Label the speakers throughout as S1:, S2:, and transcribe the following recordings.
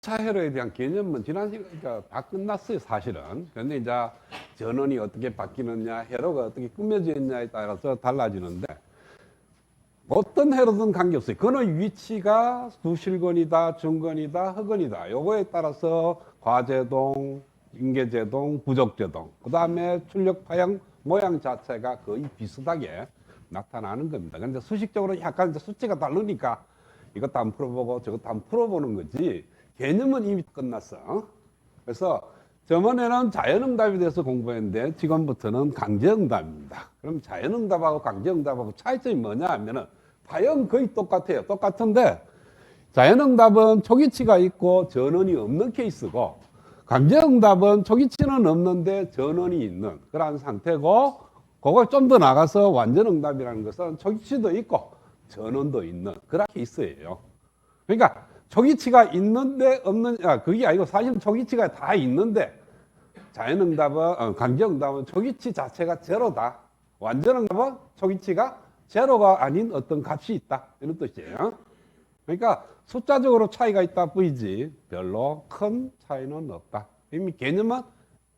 S1: 차회로에 대한 개념은 지난 시간에 다 끝났어요, 사실은. 그런데 이제 전원이 어떻게 바뀌느냐, 회로가 어떻게 꾸며져 있냐에 따라서 달라지는데, 어떤 회로든 관계없어요. 그는 위치가 수실근이다, 중근이다, 허근이다. 요거에 따라서 과제동, 인계제동, 부적제동, 그 다음에 출력 파형 모양 자체가 거의 비슷하게 나타나는 겁니다. 근데 수식적으로 약간 이제 수치가 다르니까 이것도 안 풀어보고 저것도 안 풀어보는 거지, 개념은 이미 끝났어. 그래서 저번에는 자연응답에 대해서 공부했는데 지금부터는 강제응답입니다. 그럼 자연응답하고 강제응답하고 차이점이 뭐냐 하면은 파형 거의 똑같아요. 똑같은데 자연응답은 초기치가 있고 전원이 없는 케이스고, 강제응답은 초기치는 없는데 전원이 있는 그런 상태고, 그걸 좀 더 나가서 완전응답이라는 것은 초기치도 있고 전원도 있는 그런 케이스예요. 그러니까 초기치가 있는데 없는, 그게 아니고 사실은 초기치가 다 있는데, 자연응답은, 강제응답은 초기치 자체가 제로다. 완전응답은 초기치가 제로가 아닌 어떤 값이 있다, 이런 뜻이에요. 그러니까 숫자적으로 차이가 있다 뿐이지 별로 큰 차이는 없다. 이미 개념은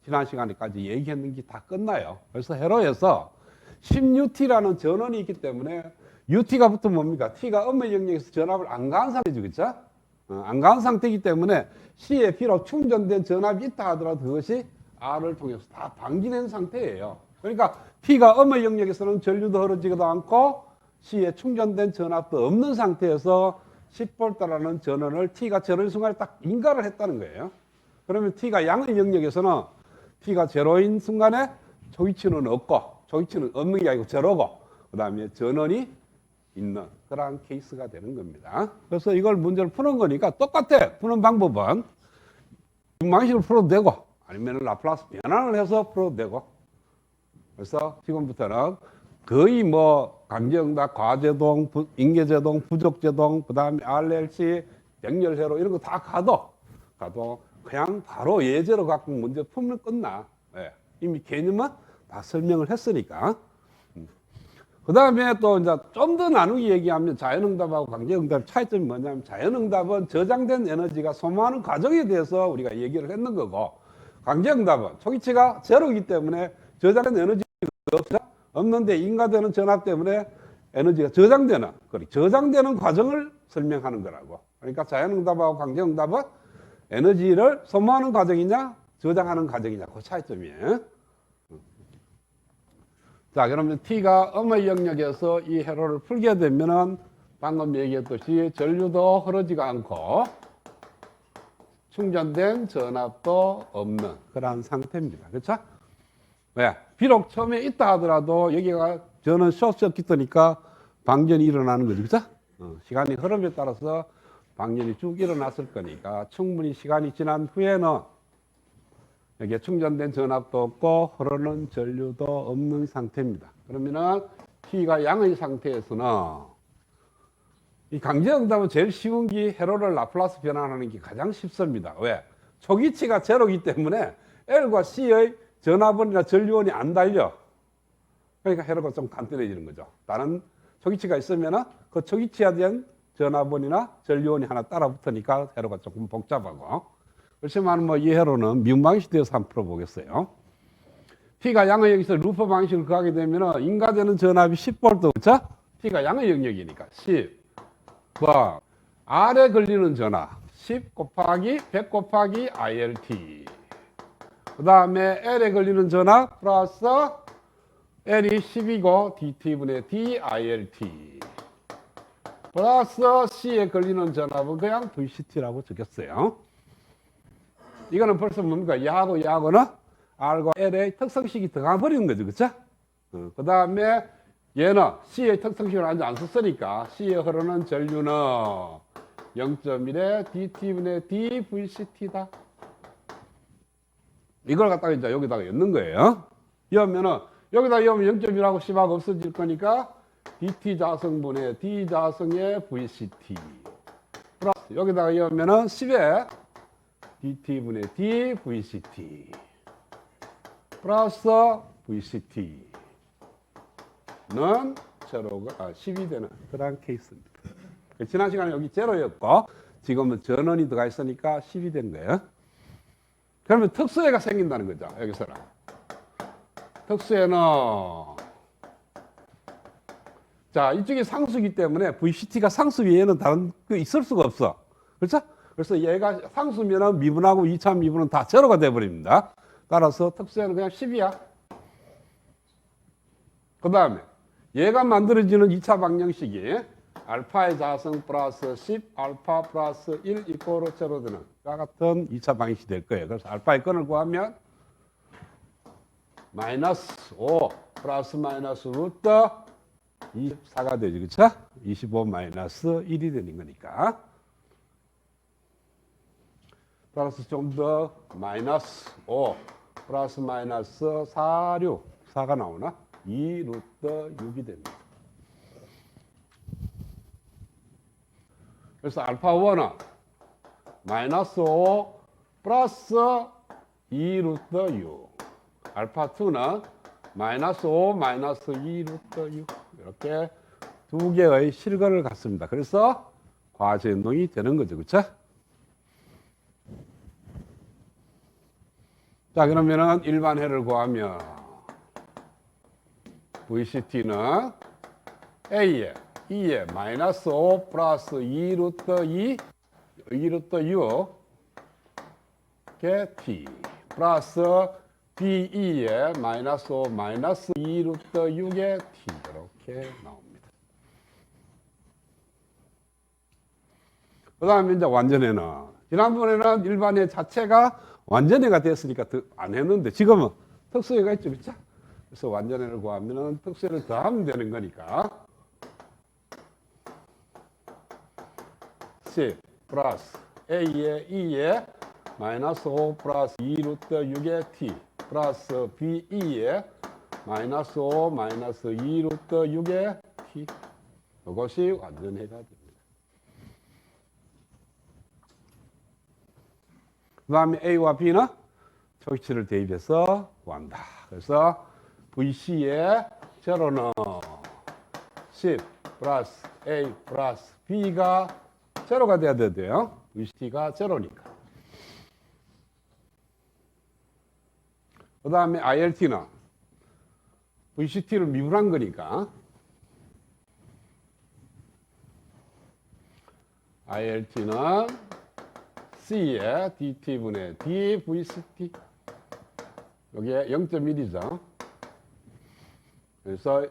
S1: 지난 시간에까지 얘기했는 게 다 끝나요. 그래서 회로에서 10UT라는 전원이 있기 때문에 UT가 붙으면 뭡니까? T가 음의 영역에서 전압을 안 가한 상태죠, 그렇죠? 안 가한 상태이기 때문에 C에 비록 충전된 전압이 있다 하더라도 그것이 R을 통해서 다 방기된 상태예요. 그러니까 T가 음의 영역에서는 전류도 흐르지도 않고 C에 충전된 전압도 없는 상태에서 10V라는 전원을 T가 제로인 순간에 딱 인가를 했다는 거예요. 그러면 T가 양의 영역에서는 T가 제로인 순간에 초기치는 없고, 초기치는 없는 게 아니고 제로고, 그 다음에 전원이 있는 그러한 케이스가 되는 겁니다. 그래서 이걸 문제를 푸는 거니까 똑같아. 푸는 방법은 방식으로 풀어도 되고 아니면 라플라스 변환을 해서 풀어도 되고. 그래서 지금부터는 거의 뭐 강제응답, 과제동, 인계제동, 부적제동, 그 다음에 RLC, 백열회로 이런 거 다 가도 그냥 바로 예제로 갖고 문제 풀면 끝나. 네. 이미 개념은 다 설명을 했으니까. 그 다음에 또 이제 좀 더 나누기 얘기하면 자연응답하고 강제응답 차이점이 뭐냐면, 자연응답은 저장된 에너지가 소모하는 과정에 대해서 우리가 얘기를 했는 거고, 강제응답은 초기치가 제로이기 때문에 저장된 에너지가 없는데 인가되는 전압 때문에 에너지가 저장되는 과정을 설명하는 거라고. 그러니까 자연응답하고 강제응답은 에너지를 소모하는 과정이냐 저장하는 과정이냐, 그 차이점이에요. 자, 그러면 T가 음의 영역에서 이 회로를 풀게 되면은 방금 얘기했듯이 전류도 흐르지가 않고 충전된 전압도 없는 그러한 상태입니다. 그렇죠? 왜? 비록 처음에 있다 하더라도 여기가 저는 쇼트서킷 뜨니까 방전이 일어나는 거죠. 그렇죠? 시간이 흐름에 따라서 방전이 쭉 일어났을 거니까 충분히 시간이 지난 후에는 여기에 충전된 전압도 없고 흐르는 전류도 없는 상태입니다. 그러면은 T가 양의 상태에서는 이 강제응답은 제일 쉬운 게 회로를 라플라스 변환하는 게 가장 쉽습니다. 왜? 초기치가 제로이기 때문에 L과 C의 전압원이나 전류원이 안 달려. 그러니까 회로가 좀 간단해지는 거죠. 다른 초기치가 있으면은 그 초기치에 대한 전압원이나 전류원이 하나 따라 붙으니까 회로가 조금 복잡하고. 그렇지만 뭐 이 회로는 미분 방식에 대해서 한번 풀어보겠어요. T가 양의 영역에서 루프 방식을 구하게 되면 인가되는 전압이 10V, 그렇죠? T가 양의 영역이니까 10. 뭐 R에 걸리는 전압 10 곱하기 100 곱하기 ILT. 그 다음에 L에 걸리는 전압 플러스 L이 10이고 DT분의 D ILT. 플러스 C에 걸리는 전압은 그냥 VCT라고 적였어요. 이거는 벌써 뭡니까? 야하고는 R과 L의 특성식이 들어가 버리는 거죠. 그쵸? 그 다음에 얘는 C의 특성식을 아직 안 썼으니까 C에 흐르는 전류는 0.1의 DT분의 DVCT다. 이걸 갖다가 이제 여기다가 엮는 거예요. 엮으면은 여기다 엮으면 0.1하고 10하고 없어질 거니까 DT 자성분의 D 자성의 VCT. 플러스 여기다가 엮으면은 10에 DT분의 D VCT 플러스 VCT는 제로가 10이 되는 그런 케이스입니다. 지난 시간에 여기 제로였고, 지금은 전원이 들어가 있으니까 10이 된 거예요. 그러면 특수해가 생긴다는 거죠. 여기서는. 특수해는 자, 이쪽이 상수기 때문에 VCT가 상수 외에는 다른 거 있을 수가 없어. 그렇죠? 그래서 얘가 상수면은 미분하고 2차 미분은 다 제로가 돼 버립니다. 따라서 특수해는 그냥 10이야. 그 다음에 얘가 만들어지는 2차 방정식이 알파의 자성 플러스 10, 알파 플러스 1 이코로 제로 되는 과 같은 2차 방정식이 될 거예요. 그래서 알파의 근을 구하면 마이너스 5 플러스 마이너스 루트 24가 되죠. 그렇죠? 25 마이너스 1이 되는 거니까. 따라서 좀 더 마이너스 5 플러스 마이너스 4, 6, 4가 나오나? 2 루트 6이 됩니다. 그래서 알파 1은 마이너스 5 플러스 2 루트 6. 알파 2는 마이너스 5 마이너스 2 루트 6. 이렇게 두 개의 실근을 갖습니다. 그래서 과제 운동이 되는 거죠. 그렇죠? 자, 그러면은 일반해를 구하면 VCT는 A에 2에 마이너스 5 플러스 2 루트 2 루트 6에 T 플러스 B2에 마이너스 5 마이너스 2 루트 6에 T 이렇게 나옵니다. 그 다음에 이제 완전해는 지난번에는 일반해 자체가 완전해가 됐으니까 안 했는데 지금은 특수해가 있죠. 그렇죠? 그래서 완전해를 구하면 특수해를 더하면 되는 거니까 10 플러스 A에 2에 마이너스 5 플러스 2 루트 6에 T 플러스 B2에 마이너스 5 마이너스 2 루트 6에 T 이것이 완전해가 됩니다. 그 다음에 A와 B는 초기치를 대입해서 구한다. 그래서 VC의 제로는 10 플러스 A 플러스 B가 제로가 돼야 돼요. VC가 제로니까. 그 다음에 ILT는 VCT를 미분한 거니까 ILT는 C에 DT분의 D VCT 여기에 0.1이죠. 그래서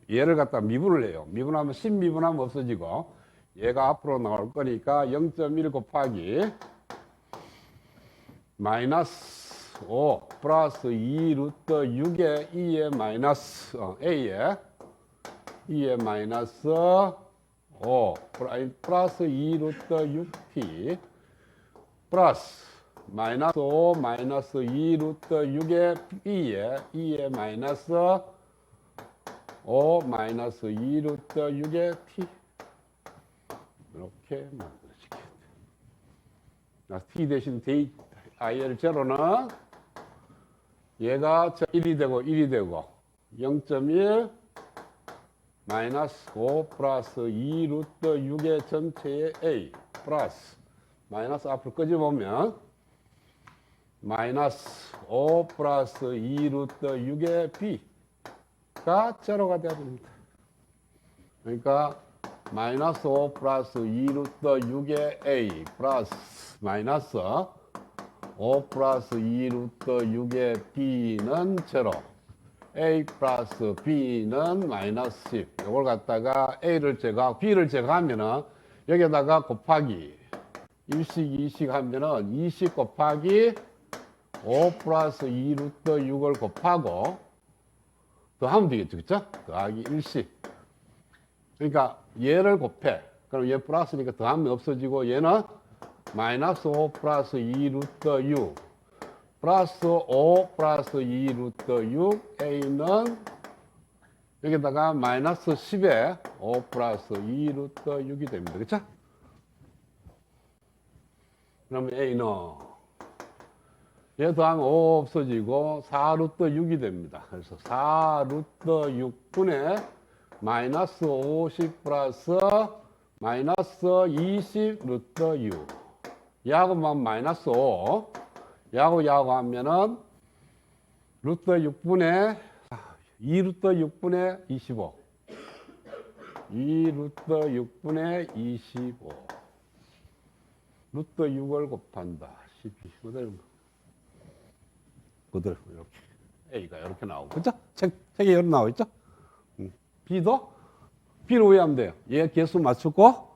S1: 얘를 갖다 미분을 해요. 미분하면 10 미분하면 없어지고 얘가 앞으로 나올 거니까 0.1 곱하기 마이너스 5 플러스 2 루트 6에 2에 마이너스 A에 2에 마이너스 5 플러스 2 루트 6t 플러스 마이너스 5 마이너스 2 루트 6에 B에 2에 마이너스 5 마이너스 2 루트 6에 t 이렇게 만들어지게 돼요. t 대신 IL 제로는 얘가 1이 되고 1이 되고 0.1 마이너스 5 플러스 2 루트 6의 전체의 A 플러스 마이너스 앞으로 끄집어보면 마이너스 5 플러스 2 루트 6의 B가 제로가 돼야 됩니다. 그러니까 마이너스 5 플러스 2 루트 6의 A 플러스 마이너스 5 플러스 2 루트 6의 B는 제로 A 플러스 B는 마이너스 10. 이걸 갖다가 A를 제거하고 B를 제거하면은 여기다가 곱하기 1식 2식 하면은 2식 곱하기 5 플러스 2 루트 6을 곱하고 더하면 되겠죠. 그쵸? 더하기 1식. 그러니까 얘를 곱해. 그럼 얘 플러스니까 더하면 없어지고 얘는 마이너스 5 플러스 2 루트 6 플러스 5 플러스 2 루트 6 A는 여기다가 마이너스 10에 5 플러스 2 루트 6이 됩니다. 그렇죠? 그러면 A는 얘 더하면 5 없어지고 4 루트 6이 됩니다. 그래서 4 루트 6분의 마이너스 50 플러스 마이너스 20 루트 6. 야구만 마이너스 5. 야구 하면은 루트 6분의 2 루트 6분의 25. 2 루트 6분의 25. 루트 6을 곱한다. 12. 그대로 이렇게. A가 이렇게 나오고. 그죠? 책에 이렇게 나와 있죠? B도? B를 왜 하면 돼요? 얘 개수 맞추고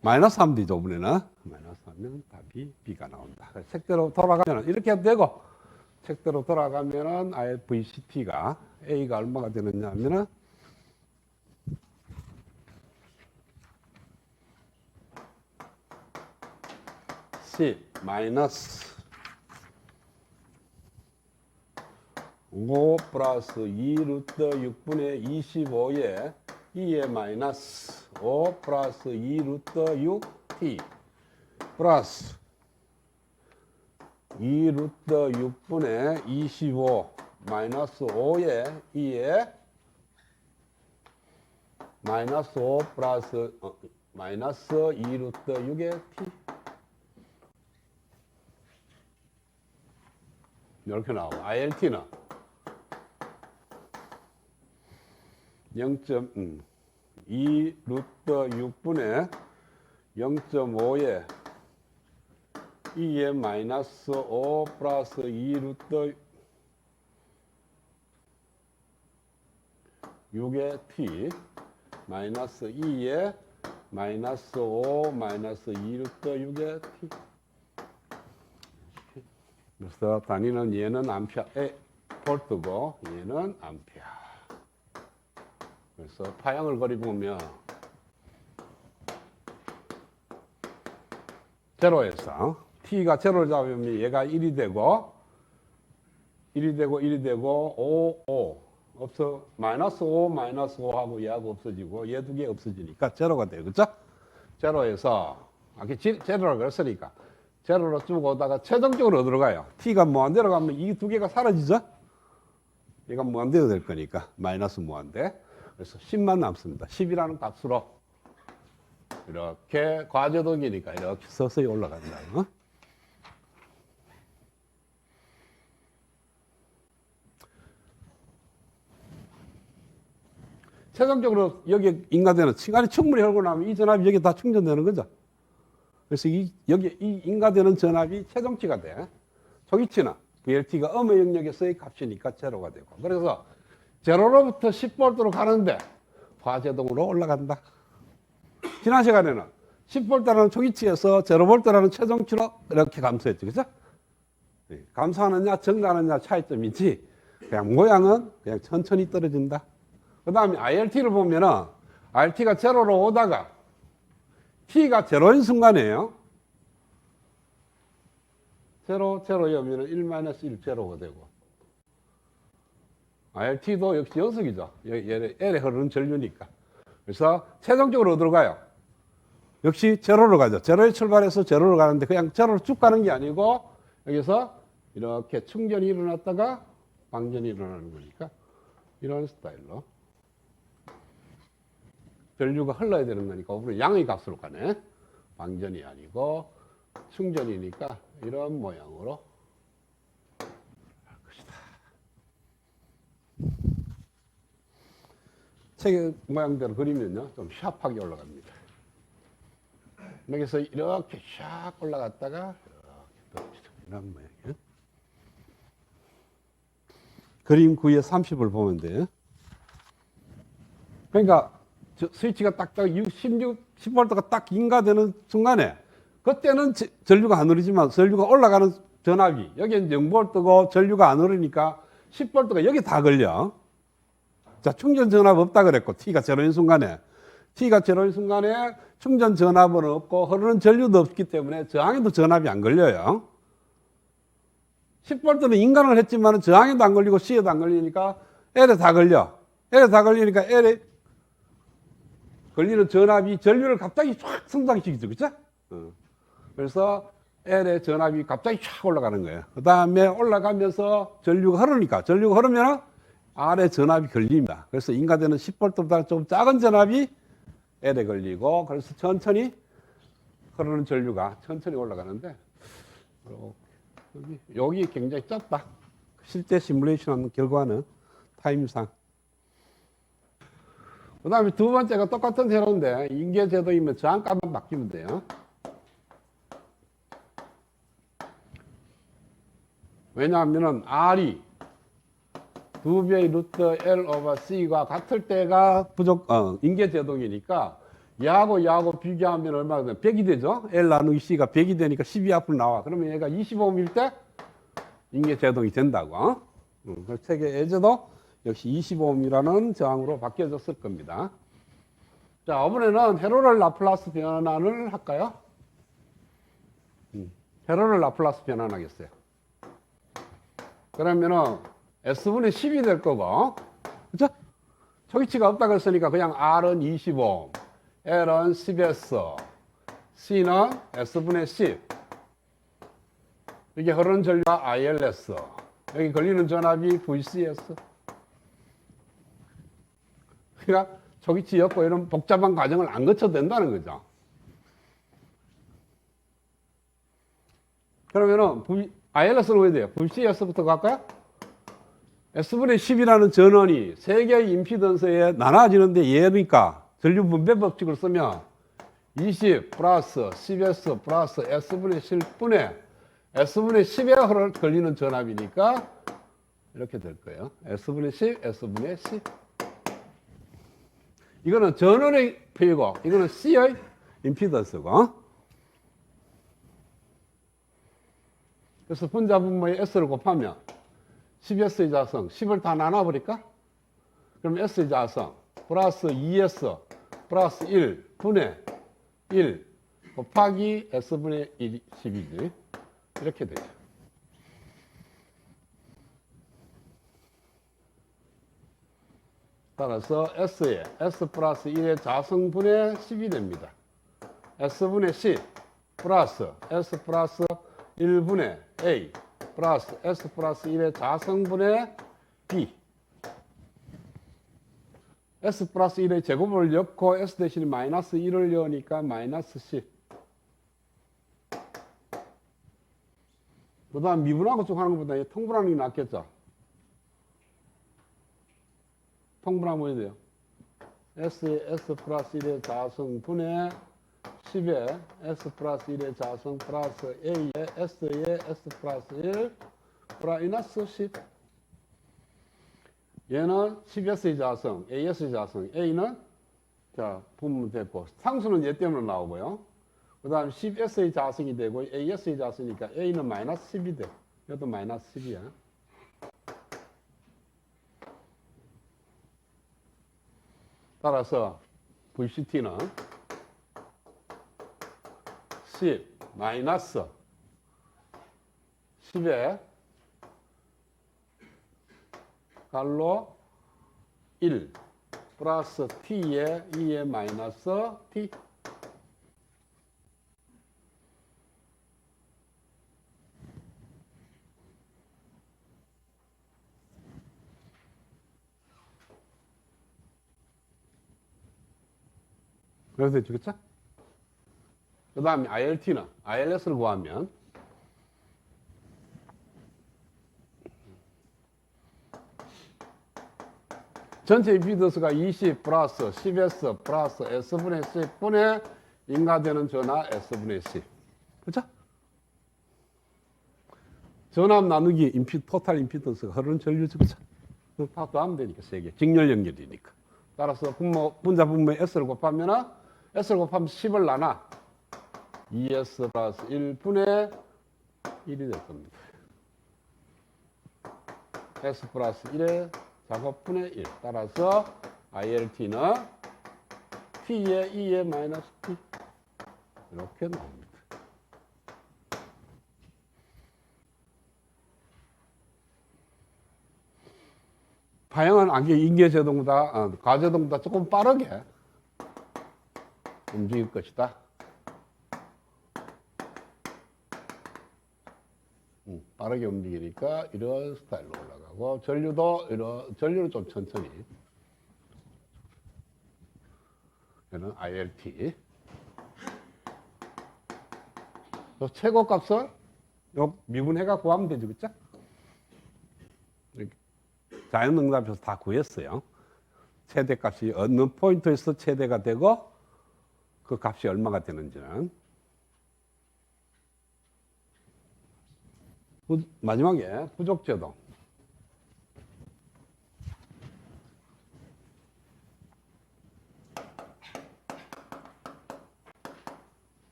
S1: 마이너스 하면 되죠, 이번에는. 마이너스 하면 답이 B가 나온다. 책대로 돌아가면 이렇게 해도 되고, 책대로 돌아가면은 아예 VCT가 A가 얼마가 되느냐 하면은 10 마이너스 5 플러스 2 루트 6분의 25에 2에 마이너스 5 플러스 2 루트 6t 플러스 2 루트 6분의 25 마이너스 5에 2에 마이너스 5 플러스 마이너스 2 루트 6의 t 이렇게 나오고 ILT는 0.2 루트 6분의 0.5에 2에 마이너스 5 플러스 2 루트 6의 t 마이너스 2에 마이너스 5 마이너스 2 루트 6의 t. 그래서 단위는 얘는 암페어, 볼트고 얘는 암페어. 그래서 파형을 그려보면 제로에서 t가 제로를 잡으면 얘가 1이 되고 1이 되고 1이 되고 5 없어 마이너스 5 마이너스 5하고 얘하고 없어지고 얘 두 개 없어지니까 제로가 돼요. 그렇죠? 제로에서 아까 제로라고 그랬으니까 제로로 쭉 오다가 최종적으로 어디로 가요? t가 무한대로 가면 이 두 개가 사라지죠? 얘가 무한대로 될 거니까 마이너스 무한대. 그래서 10만 남습니다. 10이라는 값으로 이렇게 과제동이니까 이렇게 서서히 올라간다. 최종적으로 여기 인가되는 시간이 충분히 흐르고 나면 이 전압이 여기 다 충전되는 거죠. 그래서 여기 이 인가되는 전압이 최종치가 돼. 초기치는 VLT가 음의 영역에서의 값이니까 제로가 되고. 그래서 제로로부터 10V로 가는데 과제동으로 올라간다. 지난 시간에는 10V라는 초기치에서 제로볼트라는 최종치로 이렇게 감소했죠. 그죠? 감소하느냐 증가하느냐 차이점이지 그냥 모양은 그냥 천천히 떨어진다. 그 다음에 ILT를 보면은 RT가 제로로 오다가 t가 제로인 순간이에요. 제로이면 1-1 제로가 되고. ILT도 역시 연속이죠. L에 흐르는 전류니까. 그래서 최종적으로 어디로 가요? 역시 제로로 가죠. 제로에 출발해서 제로로 가는데 그냥 제로로 쭉 가는 게 아니고 여기서 이렇게 충전이 일어났다가 방전이 일어나는 거니까 이런 스타일로. 전류가 흘러야 되는 거니까 우리 양의 값으로 가네. 방전이 아니고 충전이니까 이런 모양으로 할 것이다. 책 모양대로 그리면요 좀 샤프하게 올라갑니다. 여기서 이렇게 샥 올라갔다가 이렇게 떨어지죠. 이런 모양이에요. 그림 9에 30을 보면 돼요. 그러니까 스위치가 딱 10V가 딱 인가되는 순간에 그때는 전류가 안 흐르지만 전류가 올라가는 전압이 여기는 0V고 전류가 안 흐르니까 10V가 여기 다 걸려. 자, 충전 전압 없다 그랬고 T가 제로인 순간에 충전 전압은 없고 흐르는 전류도 없기 때문에 저항에도 전압이 안 걸려요. 10V는 인간을 했지만 저항에도 안 걸리고 C에도 안 걸리니까 L에 다 걸려. L에 다 걸리니까 L에 걸리는 전압이 전류를 갑자기 쫙 성장시키죠. 그죠? 그래서 L의 전압이 갑자기 쫙 올라가는 거예요. 그 다음에 올라가면서 전류가 흐르면 R의 전압이 걸립니다. 그래서 인가되는 10V보다 좀 작은 전압이 L에 걸리고 그래서 천천히 흐르는 전류가 천천히 올라가는데 여기 굉장히 짧다. 실제 시뮬레이션 결과는 타임상. 그 다음에 두 번째가 똑같은 회로인데 인계제도이면 저항값만 바뀌면 돼요. 왜냐하면 R이 2배의 루트 L 오버 C가 같을 때가 인계제동이니까 얘하고 비교하면 얼마가 되나? 100이 되죠? L 나누기 C가 100이 되니까 10이 앞으로 나와. 그러면 얘가 25ohm일 때 인계제동이 된다고. 그 책의 예제도 역시 25ohm이라는 저항으로 바뀌어졌을 겁니다. 자, 이번에는 회로를 라플라스 변환을 할까요? 회로를 라플라스 변환하겠어요. 그러면은 S분의 10이 될 거고, 그죠? 초기치가 없다고 했으니까 그냥 R은 25ohm, L은 10S, C는 S분의 10. 이게 흐르는 전류가 ILS. 여기 걸리는 전압이 VCS. 그러니까 초기치 엮고 이런 복잡한 과정을 안 거쳐도 된다는 거죠. 그러면은 ILS는 왜 돼요? VCS부터 갈까요? S분의 10이라는 전원이 세 개의 임피던스에 나눠지는데 얘니까 전류 분배 법칙을 쓰면 20 플러스 10S 플러스 S분의 10분의 S분의 10에 걸리는 전압이니까 이렇게 될 거예요. S분의 10, S분의 10. 이거는 전원의 표이고 이거는 C의 임피던스고. 그래서 분자분모의 S를 곱하면 10S의 자성, 10을 다 나눠버릴까? 그럼 S의 자성 플러스 2S 플러스 1 분의 1 곱하기 S분의 10이지. 이렇게 되죠. 따라서 S에 S 플러스 1의 자성분의 10이 됩니다. S분의 10 플러스 S 플러스 1분의 A 플러스 S 플러스 1의 자성분의 B. S 플러스 1의 제곱을 넣고 S 대신에 마이너스 1을 넣으니까 마이너스 10. 그 다음 미분하고 쭉 하는 것보다 통분하는 게 낫겠죠. 통분하면 뭐 해야 돼요? S의 S 플러스 1의 자성분의 10에 S 플러스 1의 자성 플러스 A의 S의 S 플러스 1 마이너스 10. 얘는 10S의 자성, AS의 자성, A는 자 분면 됐고 상수는 얘 때문에 나오고요. 그 다음 10S의 자성이 되고 AS의 자성이니까 A는 마이너스 10이 돼. 이것도 마이너스 10이야. 따라서 VCT는 10 마이너스 10에 갈로 1 플러스 T에 2에 마이너스 T. 그래서 되겠죠? 그 다음에 ILT는 ILS를 구하면 전체 임피던스가 20 플러스 10S 플러스 S분의 10분의 인가되는 전압 S분의 10. 그렇죠? 전압 나누기 토탈 임피던스가 흐르는 전류죠. 그렇죠? 다 더하면 되니까 세 개. 직렬 연결이니까. 따라서 분자 분모의 S를 곱하면 S를 곱하면 10을 나눠 2S 플러스 1분의 1이 될 겁니다. S 플러스 1의 작업분의 1. 따라서 ILT는 T에 2에 마이너스 T. 이렇게 나옵니다. 파형은 인계제동보다, 가제동보다 조금 빠르게 움직일 것이다. 빠르게 움직이니까 이런 스타일로 올라가고 전류도 전류는 좀 천천히 이렇게 그러면은 ILT. 최고값을 요 미분해가 구하면 되죠, 그쵸? 자연응답에서 다 구했어요. 최대값이 어느 포인트에서 최대가 되고 그 값이 얼마가 되는지는. 마지막에 부족제도.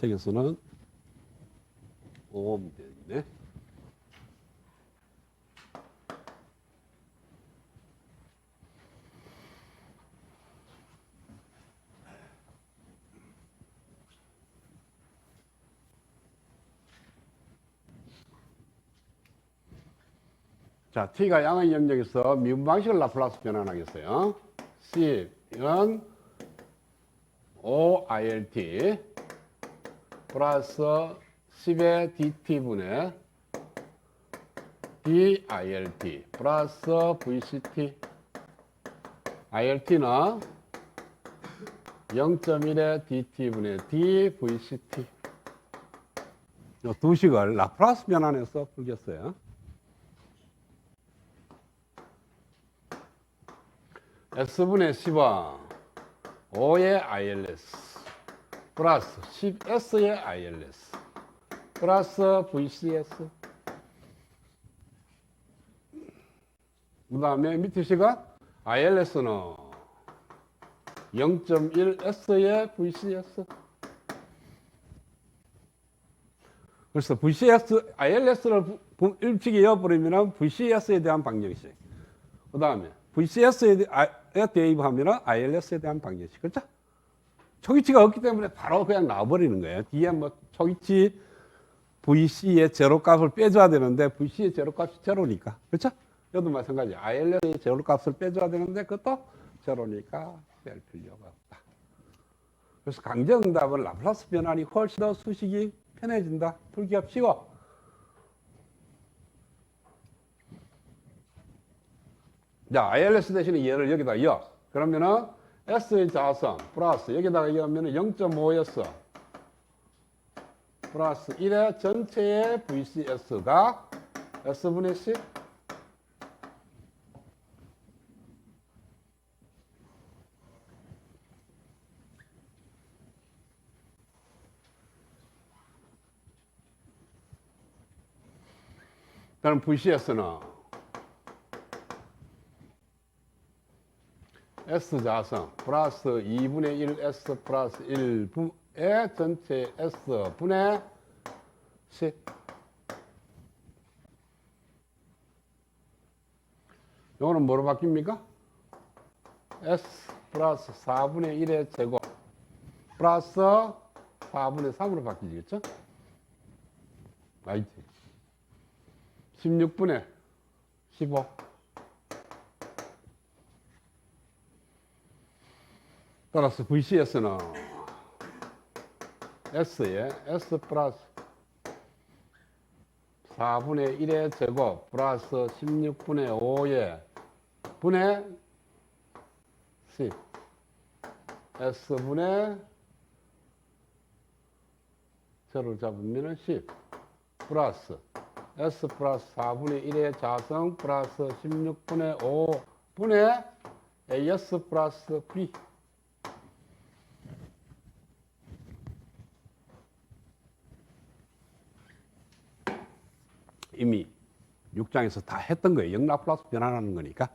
S1: 책에서는 5음 되네. 자, t가 양의 영역에서 미분 방식을 라플라스 변환하겠어요. c는 OILT 플러스 10의 dt분의 DILT 플러스 VCT. ILT는 0.1의 dt분의 dVCT. 이 두 식을 라플라스 변환해서 풀겠어요. S분의 10은 5의 ILS 플러스 10S의 ILS 플러스 VCS. 그 다음에 밑에 식은 ILS는 0.1S의 VCS. 그래서 VCS, ILS를 일찍 이어버리면 VCS에 대한 방정식. 그 다음에 VCS에 대입하면 ILS에 대한 방정식. 그렇죠? 초기치가 없기 때문에 바로 그냥 나와버리는 거예요. 뒤에 뭐 초기치 VC의 제로값을 빼줘야 되는데 VC의 제로값이 제로니까. 그렇죠? 여기도 마찬가지. ILS의 제로값을 빼줘야 되는데 그것도 제로니까 뺄 필요가 없다. 그래서 강정응답은 라플라스 변환이 훨씬 더 수식이 편해진다. 풀기가 쉬워. 자, ILS 대신에 얘를 여기다 이어. 그러면은 S의 자성 플러스 여기다가 이어면은 0.5S 플러스 1의 전체의 VCS가 S분의 10. 그럼 VCS는 S 자성 플러스 2분의 1 S 플러스 1의 전체 S분의 10. 이거는 뭐로 바뀝니까? S 플러스 4분의 1의 제곱 플러스 4분의 3으로 바뀌겠죠? 아이지. 16분의 15. 따라서 VCS는 S에 S 플러스 4분의 1의 제곱 플러스 16분의 5의 분의 10 S분의 제로를 잡으면 10 플러스 S 플러스 4분의 1의 자성 플러스 16분의 5분의 AS 플러스 B. 이미 6장에서 다 했던 거예요. 영라플러스 변환하는 거니까.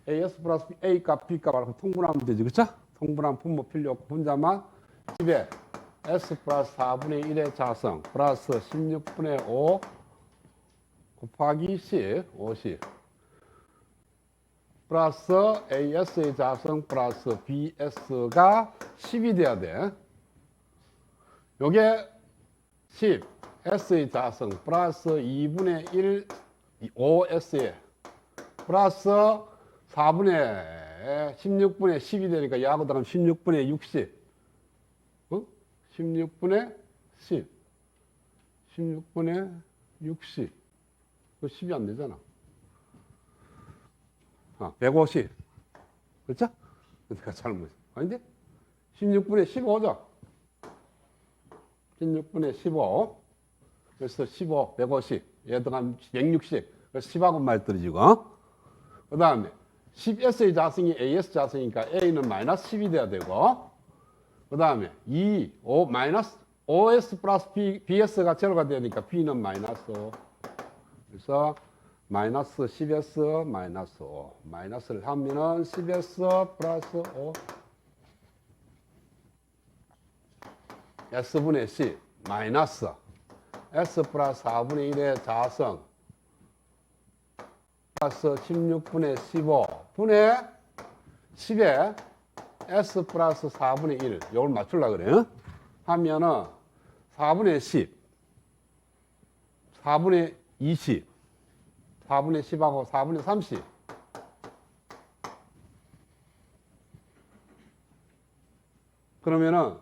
S1: AS 플러스 B, A 값, B 값 알고 통분하면 되지. 그쵸? 통분하면 분모 필요 없고 분자만 10에 S 플러스 4분의 1의 자성 플러스 16분의 5 곱하기 10, 50 플러스 AS의 자성 플러스 BS가 10이 돼야 돼. 요게 10, S의 자성 플러스 2분의 1, 5S에 플러스 4분의 16분의 10이 되니까 야구 들어가면 16분의 60. 16분의 10. 16분의 60. 그 10이 안 되잖아. 150. 그렇죠? 그러니까 잘못. 아닌데? 16분의 15죠? 16분의 15. 그래서 15, 150. 얘도 한 160. 그래서 10하고 많이 떨어지고. 그 다음에 10S의 자성이 AS 자성이니까 A는 마이너스 10이 돼야 되고. 그 다음에 2, 5, 마이너스 OS 플러스 BS가 제로가 되니까 B는 마이너스 5. 그래서 마이너스 10S 마이너스 5. 마이너스를 하면은 10S 플러스 5. S분의 10 마이너스 S 플러스 4분의 1의 자성 플러스 16분의 15 분의 10에 S 플러스 4분의 1 이걸 맞추려고 그래요. 하면은 4분의 10 4분의 20 4분의 10하고 4분의 30 그러면은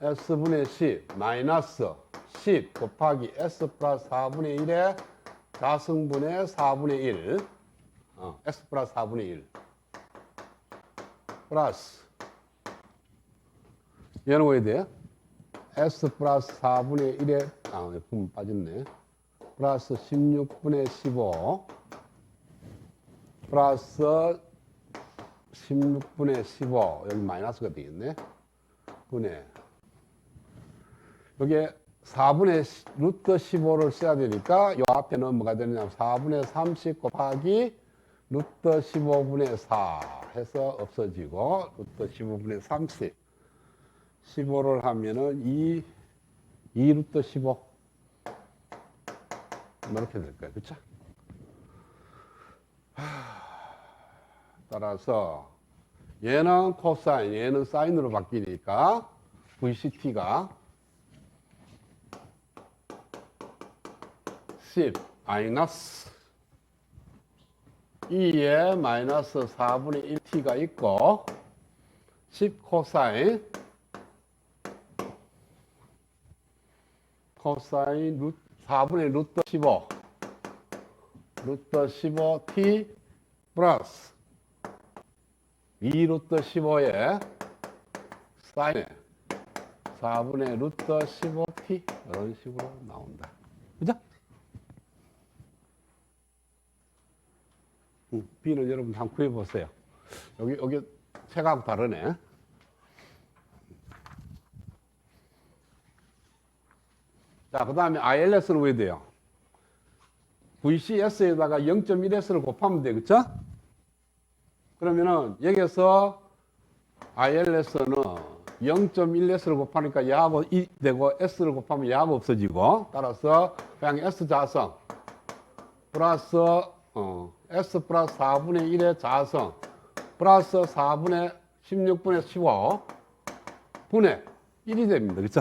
S1: S분의 10 마이너스 10 곱하기 S 플러스 4분의 1의 자성분의 4분의 1 S 플러스 4분의 1 플러스 얘는 왜 돼요? S 플러스 4분의 1의 분 빠졌네. 플러스 16분의 15 플러스 16분의 15 여기 마이너스가 되겠네. 분의 여기에 4분의 루트 15를 써야 되니까 이 앞에는 뭐가 되느냐 4분의 30 곱하기 루트 15분의 4 해서 없어지고 루트 15분의 30 15를 하면은 2 루트 15 이렇게 될 거예요. 그쵸? 따라서 얘는 코사인 얘는 사인으로 바뀌니까 VCT가 10 마이너스 2에 마이너스 4분의 1t가 있고 10 코사인 코사인 4분의 루트 15 루트 15t 플러스 2 루트 15에 사인에 4분의 루트 15t 이런 식으로 나온다. 그죠? B는 여러분 한번 구해보세요. 여기 책하고 다르네. 자, 그 다음에 ILS는 왜 돼요? VCS에다가 0.1S를 곱하면 돼, 그쵸? 그러면은 여기서 ILS는 0.1S를 곱하니까 얘하고 2 되고 S를 곱하면 얘하고 없어지고 따라서 그냥 S 자성 플러스 S 플러스 4분의 1의 자성 플러스 4분의 16분의 15 분의 1이 됩니다. 그렇죠?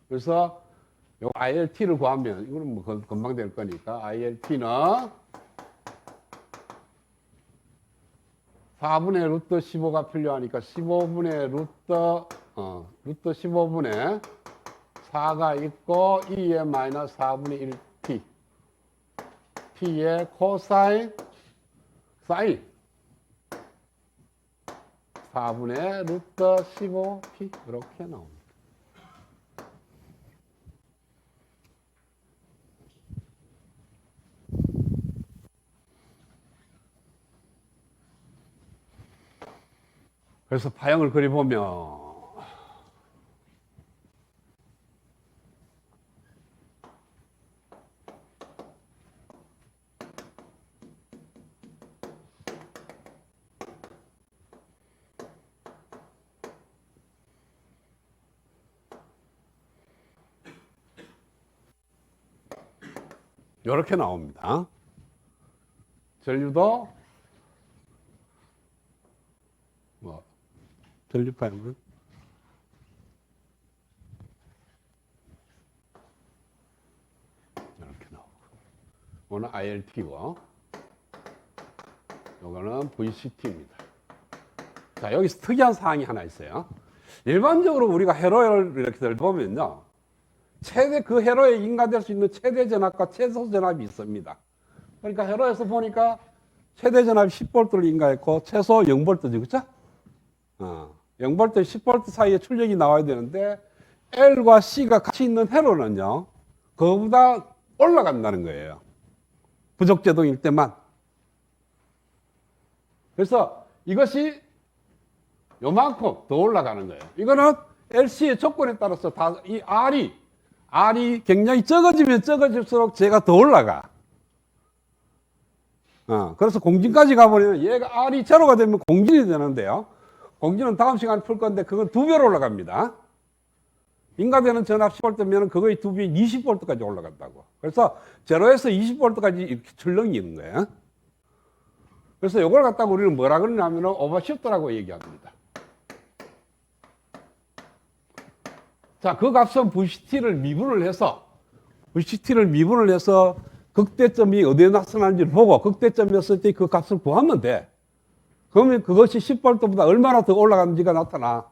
S1: 그래서 요 ILT를 구하면 이거는 뭐 금방 될 거니까 ILT는 4분의 루트 15가 필요하니까 15분의 루트 15분의 4가 있고 2의 마이너스 4분의 1t t의 코사인 사인 4분의 루트 15t 이렇게 나옵니다. 그래서 파형을 그려보면 이렇게 나옵니다. 전류도 전류 파형은 이렇게 나오고 이거는 ILT고 이거는 VCT입니다. 자, 여기서 특이한 사항이 하나 있어요. 일반적으로 우리가 회로를 이렇게 보면요 최대 그 회로에 인가될 수 있는 최대 전압과 최소 전압이 있습니다. 그러니까 회로에서 보니까 최대 전압이 10V를 인가했고 최소 0V죠, 그렇죠? 0V, 10V 사이에 출력이 나와야 되는데 L과 C가 같이 있는 회로는요, 그거보다 올라간다는 거예요. 부족제동일 때만. 그래서 이것이 요만큼 더 올라가는 거예요. 이거는 LC의 조건에 따라서 다 이 R이 굉장히 적어지면 적어질수록 제가 더 올라가. 그래서 공진까지 가버리면 얘가 R이 제로가 되면 공진이 되는데요. 공진은 다음 시간에 풀 건데 그건 2배로 올라갑니다. 인가되는 전압 10V면 그거의 2배인 20V까지 올라간다고. 그래서 제로에서 20V까지 이렇게 출렁이 있는 거예요. 그래서 이걸 갖다가 우리는 뭐라 그러냐면 오버시프트라고 얘기합니다. 자, 그 값은 VCT를 미분을 해서 극대점이 어디에 나타나는지를 보고 극대점이었을 때 그 값을 구하면 돼. 그러면 그것이 10V보다 얼마나 더 올라가는지가 나타나.